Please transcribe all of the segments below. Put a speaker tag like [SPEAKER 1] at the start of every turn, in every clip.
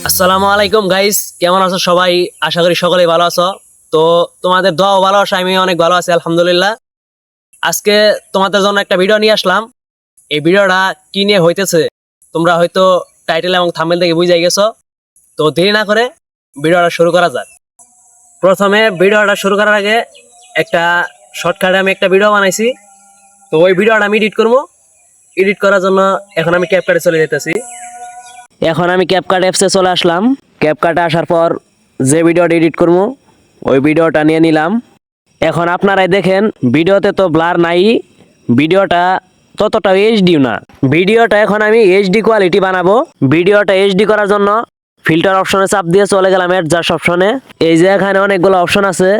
[SPEAKER 1] আসসালামু আলাইকুম গাইস, কেমন আছো সবাই? আশা করি সকলেই ভালো আছো। তো তোমাদের দোয়া ও ভালোবাসা আমি অনেক ভালো আছি, আলহামদুলিল্লাহ। আজকে তোমাদের জন্য একটা ভিডিও নিয়ে আসলাম। এই ভিডিওটা কি নিয়ে হইতেছে তোমরা হয়তো টাইটেল এবং থাম্বনেল থেকে বুঝে গেছো। তো দেরি না করে ভিডিওটা শুরু করা যাক। প্রথমে ভিডিওটা শুরু করার আগে একটা শর্টকাটে আমি একটা ভিডিও বানাইছি। তো ওই ভিডিওটা আমি এডিট করবো। এডিট করার জন্য এখন আমি ক্যাপকাটে চলে যেতেছি। এখন আমি ক্যাপকাট অ্যাপসে চলে আসলাম। ক্যাপকাটে আসার পর যে ভিডিওটা এডিট করবো ওই ভিডিওটা নিয়ে নিলাম। এখন আপনারাই দেখেন, ভিডিওতে তো ব্লার নাই, ভিডিওটা ততটা এইচডিও না। ভিডিওটা এখন আমি এইচডি কোয়ালিটি বানাবো। ভিডিওটা এইচডি করার জন্য ফিল্টার অপশনে চাপ দিয়ে চলে গেলাম অ্যাডজাস্ট অপশনে। এই যে এখানে অনেকগুলো অপশন আছে,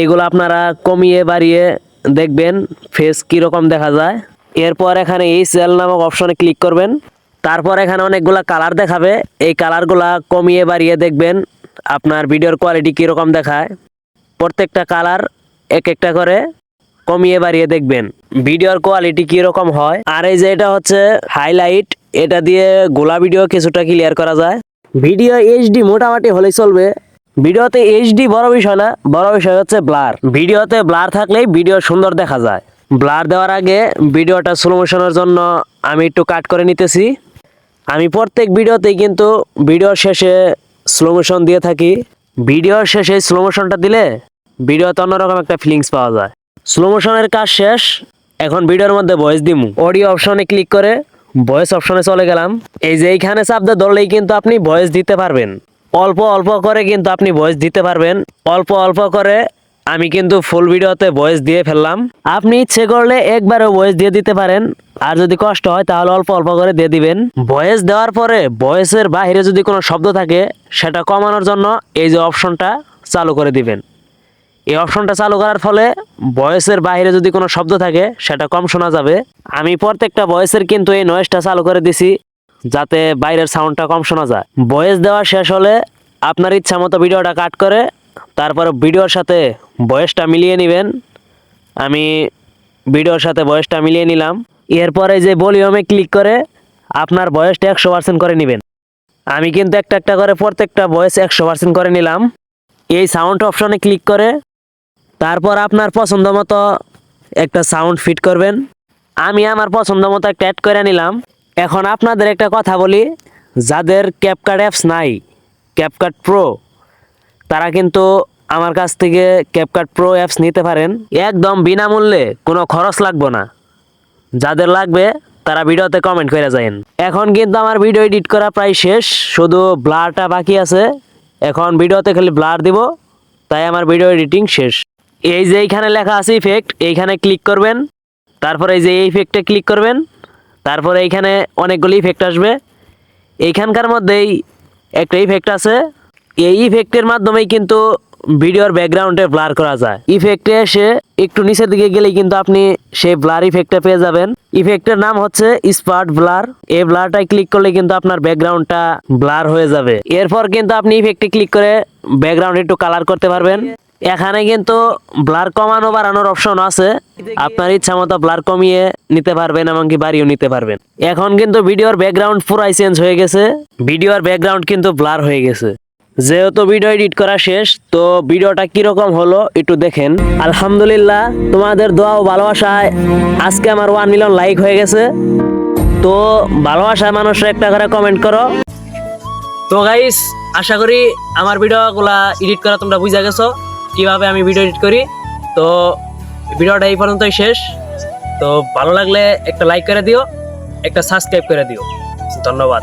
[SPEAKER 1] এইগুলো আপনারা কমিয়ে বাড়িয়ে দেখবেন ফেস কীরকম দেখা যায়। এরপর এখানে এই সেল নামক অপশনে ক্লিক করবেন। তারপর এখানে অনেকগুলা কালার দেখাবে, এই কালারগুলা কমিয়ে বাড়িয়ে দেখবেন আপনার ভিডিওর কোয়ালিটি কীরকম দেখায়। প্রত্যেকটা কালার এক একটা করে কমিয়ে বাড়িয়ে দেখবেন ভিডিওর কোয়ালিটি কীরকম হয়। আর এই যে এটা হচ্ছে হাইলাইট, এটা দিয়ে গোলা ভিডিও কিছুটা ক্লিয়ার করা যায়। ভিডিও এইচডি মোটামুটি হলেই চলবে। ভিডিওতে এইচডি বড় বিষয় না, বড় বিষয় হচ্ছে ব্লার। ভিডিওতে ব্লার থাকলেই ভিডিও সুন্দর দেখা যায়। ব্লার দেওয়ার আগে ভিডিওটা স্লো মোশনের জন্য আমি একটু কাট করে নিতেছি। আমি প্রত্যেক ভিডিওতেই কিন্তু ভিডিওর শেষে স্লো মোশন দিয়ে থাকি। ভিডিওর শেষে স্লো মোশনটা দিলে ভিডিওতে অন্যরকম একটা ফিলিংস পাওয়া যায়। স্লো মোশনের কাজ শেষ, এখন ভিডিওর মধ্যে ভয়েস দিমু। অডিও অপশনে ক্লিক করে ভয়েস অপশনে চলে গেলাম। এই যে এইখানে চাপ দিয়ে ধরলেই কিন্তু আপনি ভয়েস দিতে পারবেন। অল্প অল্প করে কিন্তু আপনি ভয়েস দিতে পারবেন। অল্প অল্প করে আমি কিন্তু ফুল ভিডিওতে ভয়েস দিয়ে ফেললাম। আপনি ইচ্ছে করলে একবারও ভয়েস দিয়ে দিতে পারেন, আর যদি কষ্ট হয় তাহলে অল্প অল্প করে দিয়ে দিবেন। ভয়েস দেওয়ার পরে ভয়েসের বাইরে যদি কোনো শব্দ থাকে সেটা কমানোর জন্য এই যে অপশনটা চালু করে দিবেন। এই অপশনটা চালু করার ফলে ভয়েসের বাইরে যদি কোনো শব্দ থাকে সেটা কম শোনা যাবে। আমি প্রত্যেকটা ভয়েসের কিন্তু এই নয়েজটা চালু করে দিছি যাতে বাইরের সাউন্ডটা কম শোনা যায়। ভয়েস দেওয়া শেষ হলে আপনার ইচ্ছা মতো ভিডিওটা কাট করে তারপরে ভিডিওর সাথে ভয়েসটা মিলিয়ে নেবেন। আমি ভিডিওর সাথে ভয়েসটা মিলিয়ে নিলাম। এরপরে যে ভলিউমে ক্লিক করে আপনার ভয়েসটা 100% করে নেবেন। আমি কিন্তু একটা একটা করে প্রত্যেকটা ভয়েস 100% করে নিলাম। এই সাউন্ড অপশনে ক্লিক করে তারপর আপনার পছন্দ মতো একটা সাউন্ড ফিট করবেন। আমি আমার পছন্দ মতো একটা অ্যাড করে নিলাম। এখন আপনাদের একটা কথা বলি, যাদের ক্যাপকাট অ্যাপস নাই, ক্যাপকাট প্রো, তারা কিন্তু আমার কাছ থেকে ক্যাপকাট প্রো অ্যাপস নিতে পারেন একদম বিনামূল্যে, কোনো খরচ লাগবে না। যাদের লাগবে তারা ভিডিওতে কমেন্ট করে যাবেন। এখন কিন্তু আমার ভিডিও এডিট করা প্রায় শেষ, শুধু ব্লারটা বাকি আছে। এখন ভিডিওতে খালি ব্লার দিব, তাই আমার ভিডিও এডিটিং শেষ। এই যে এইখানে লেখা আছে ইফেক্ট, এইখানে ক্লিক করবেন। তারপরে এই যে এই ইফেক্টে ক্লিক করবেন। তারপরে এইখানে অনেকগুলি ইফেক্ট আসবে। এইখানকার মধ্যেই একটা ইফেক্ট আছে, এই ইফেক্টের মাধ্যমেই কিন্তু ভিডিওর ব্যাকগ্রাউন্ডে ব্লার করা যায়। ইফেক্টে এসে একটু নিচের দিকে গেলেই কিন্তু আপনি সেই ব্লার ইফেক্টটা পেয়ে যাবেন। ইফেক্টের নাম হচ্ছে স্পট ব্লার। এই ব্লারটায় ক্লিক করলে কিন্তু আপনার ব্যাকগ্রাউন্ডটা ব্লার হয়ে যাবে। এরপর কিন্তু আপনি ইফেক্টে ক্লিক করে ব্যাকগ্রাউন্ড একটু কালার করতে পারবেন। এখানে কিন্তু ব্লার কমানো বাড়ানোর অপশন আছে, আপনার ইচ্ছা মতো ব্লার কমিয়ে নিতে পারবেন এমনকি বাড়িয়েও নিতে পারবেন। এখন কিন্তু ভিডিওর ব্যাকগ্রাউন্ড পুরাই চেঞ্জ হয়ে গেছে, ভিডিওর ব্যাকগ্রাউন্ড কিন্তু ব্লার হয়ে গেছে। যেহেতু ভিডিও এডিট করা শেষ, তো ভিডিওটা কিরকম হলো একটু দেখেন। আলহামদুলিল্লাহ, তোমাদের দোয়া ও ভালোবাসায় আজকে আমার 1 মিলিয়ন লাইক হয়ে গেছে। তো ভালোবাসায় মানুষরা একটা করে কমেন্ট করো। তো গাইস, আশা করি আমার ভিডিওগুলা এডিট করা তোমরা বুঝে গেছো কিভাবে আমি ভিডিও এডিট করি। তো ভিডিওটা এই পর্যন্তই শেষ। তো ভালো লাগলে একটা লাইক করে দিও, একটা সাবস্ক্রাইব করে দিও। ধন্যবাদ।